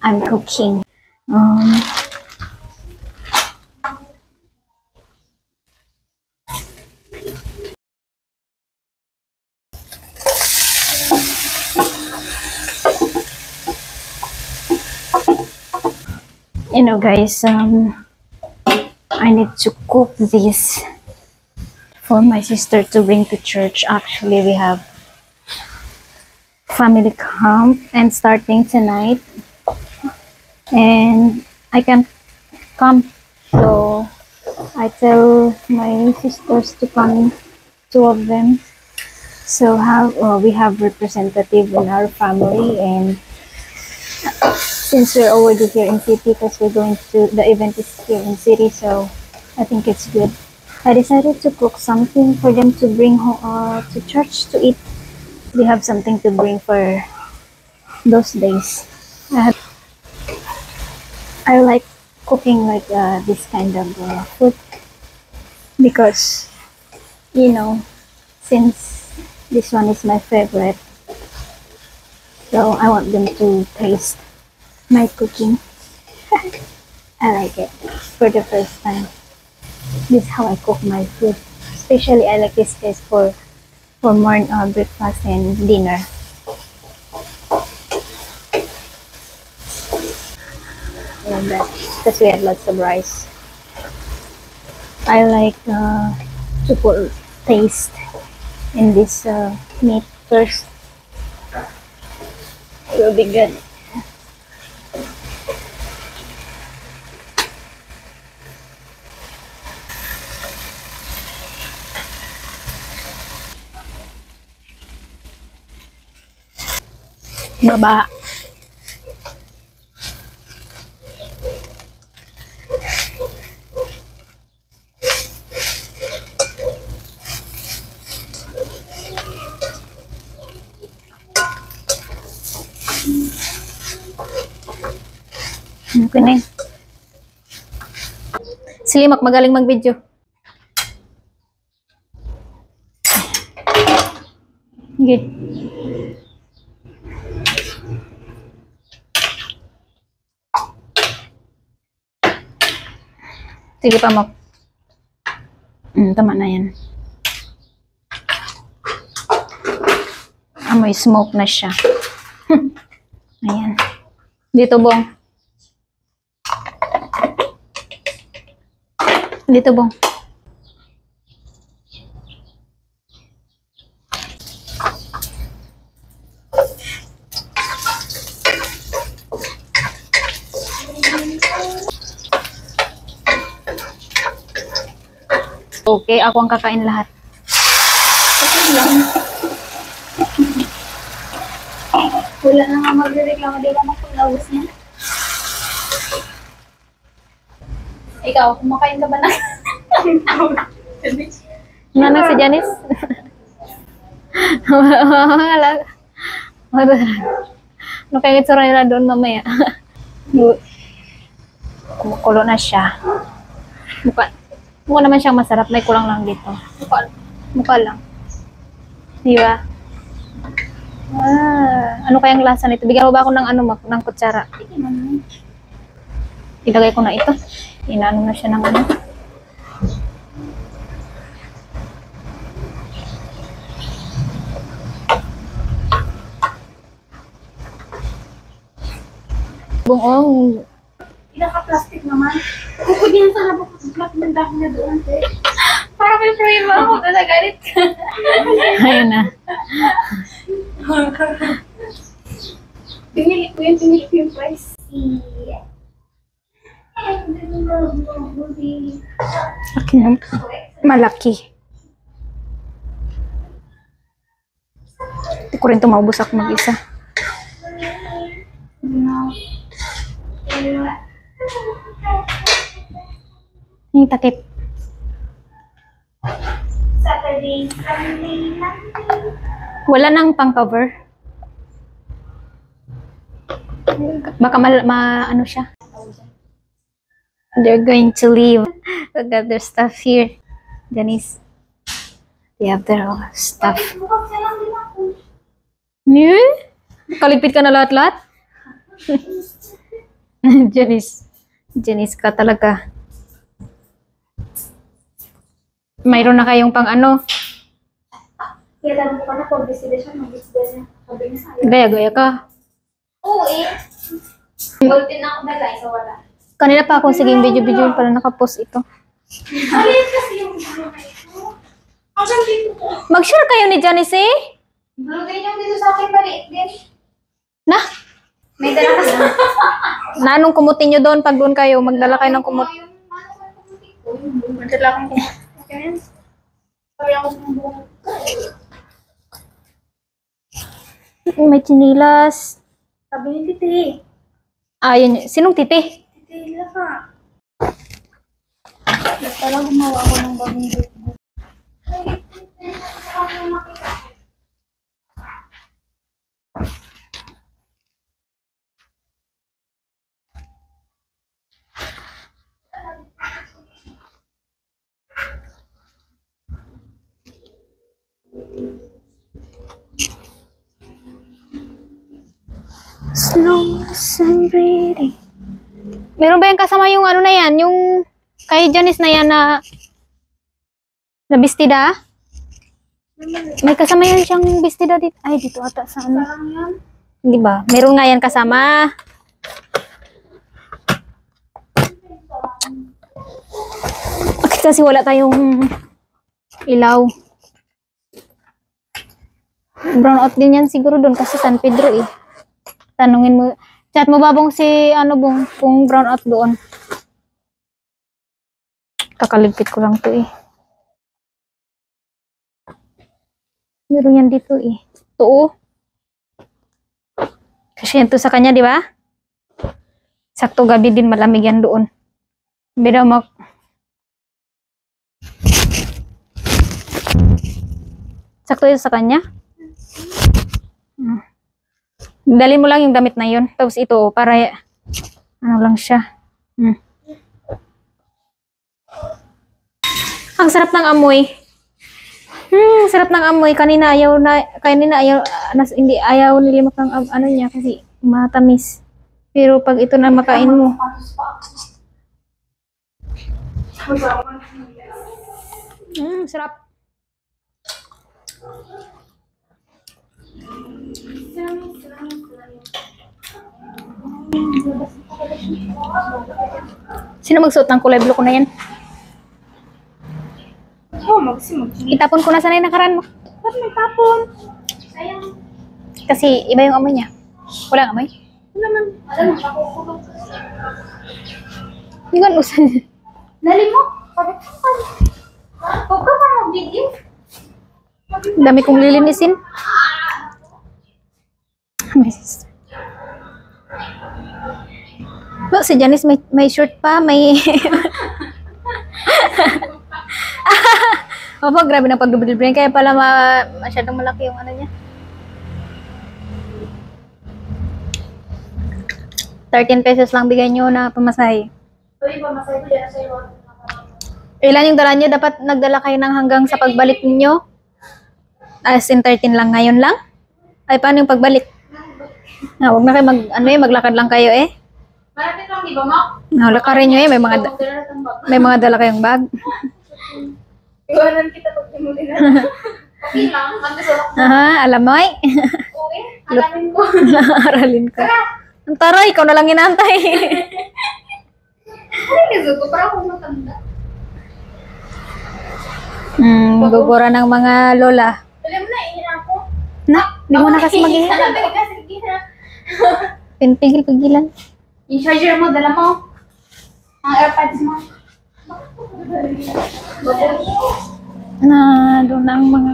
I'm cooking. Um, you know, guys, I need to cook this for my sister to bring to church. Actually, we have family camp and starting tonight, and I can't come, so I tell my sisters to come, two of them. So we have representative in our family, and since we're already here in city, because we're going to the event is here in city, so I think it's good. I decided to cook something for them to bring to church to eat. They have something to bring for those days. I like cooking like this kind of food because, you know, since this one is my favorite, so I want them to taste my cooking. I like it for the first time. This is how I cook my food. Especially I like this case for morning breakfast and dinner. And because we have lots of rice. I like to put taste in this meat first. It will be good. Baba. Okay na yun. Si Limak magaling mag-video. Good. Sige pa, Mok. Tama na yan. Amoy smoke na siya. Ayan. Dito, Bong. Dito, Bong. Okay, ako ang kakain lahat. Wala na nga magre-reklamo, di naman kung naubos niya. Ikaw, kumakain ka ba na? Ano si Janice? Ano kaya itsura nila doon mamaya? Kumukulo na siya. Mukha naman siyang masarap. May kulang lang dito. Mukha lang. Di ba? Ano kayang lasa nito? Bigyan mo ba ako ng ng kutsara? Ilagay ko na ito. Inaano na siya ng ano. Buong. Pinaka-plastic naman. Kukod yan sa napapag-black ng dahon na doon. Para may problema ako na nagalit ka. Ayun na. Pinili ko yung price. Okay. Malaki. Hindi ko rin ito maubos ako mag-isa. Yung takip. Saturday, Sunday, Monday. Wala nang pang-cover. Baka ano siya. They're going to leave. Look at their stuff here. Janice. They have their stuff. Kalipit ka na lahat-lahat? Janice. Janice ka talaga. Mayroon na kayong pang ano? Kaya tanong ko pa na pag bisita siya, mag-bisita siya. Sabi niya sa'yo. Gaya-gaya ka. Oo eh. Ultin na ako na guys, so wala. Kanina pa ako, sige, video-video para nakapost ito. Maliit kasi yung video na ito. Hanggang dito po. Mag-share kayo ni Janice eh? Bulugay niyo dito sa akin, maliit din. Na? May dala kasi. Nanong kumutin nyo doon pag doon kayo? Magdala kayo ng kumut. Yung ano ko yung kumutin ko. Yung madala akong kumutin. Okay yan. Sabi ako sa buong. May chinilas. Sabi ni Titi. Ah, yun. Sinong titi? Titi, ka. Talagang gumawa ako ng bagong video. Slow and breathing. Meron ba yung kasama yung ano na yan? Yung kay Janice na yan na bestida? May kasama yan siyang bestida dito. Ay, dito ata sa ano. Parang yan. Hindi ba? Meron nga yan kasama. Bakit kasi wala tayong ilaw? Brown out din yan siguro doon kasi San Pedro eh. Tanungin mo. Chat mo ba bong si ano bong kung brown out doon? Kakaligpit ko lang to eh. Meron yan dito eh. To. Kasi yan to sa kanya, di ba? Sakto gabi din malamig yan doon. Bida mo. Sakto yun sa kanya? Dali mo lang yung damit na yun. Tapos ito, para ano lang siya. Ang sarap ng amoy. Sarap ng amoy. Kanina ayaw, hindi ayaw nilimak ng ano niya kasi matamis. Pero pag ito na makain mo. Sarap. Sino magsuot ng kulay blue ko na yan? Oh, magsimag. Itapon ko na sana yung nakaraan mo. Ba't may tapon? Sayang. Kasi iba yung amoy niya. Walang amoy? Wala man. Alam mo, pakukulog. Hindi ko usan. Dali mo. Sabi ko pa. Huwag ka pa mag-video. Dami kong lilinisin. Oh, si Janice may shirt pa, may Opo, grabe ng pagdubli-dubli. Kaya pala masyadong malaki yung ano niya. 13 pesos lang bigay nyo na pamasahe. Uy, pamasay ko dyan sa'yo. Ilan yung dala nyo? Dapat nagdala kayo ng hanggang sa pagbalik ninyo? As in 13 lang ngayon lang? Ay, paano yung pagbalik? Huwag na kayo maglakad lang kayo eh. Malapit lang, di ba, Mak? Lakarin nyo eh, may mga dala kayong bag. Iwanan kita pag timuli na. Okay lang, magkasulok mo. Aha, alam mo eh. Okay, alamin ko. Aralin ko. Ang taray, ikaw na lang inaantay. Ano yung ko? Para akong matanda. Gugura ng mga lola. Alam mo na, ihin ako. Na, di mo na kasi mag-ihin. Sabi kasi, sige na. Pigilan. Yung charger mo, dala mo. Ang AirPods mo. Na, doon ang mga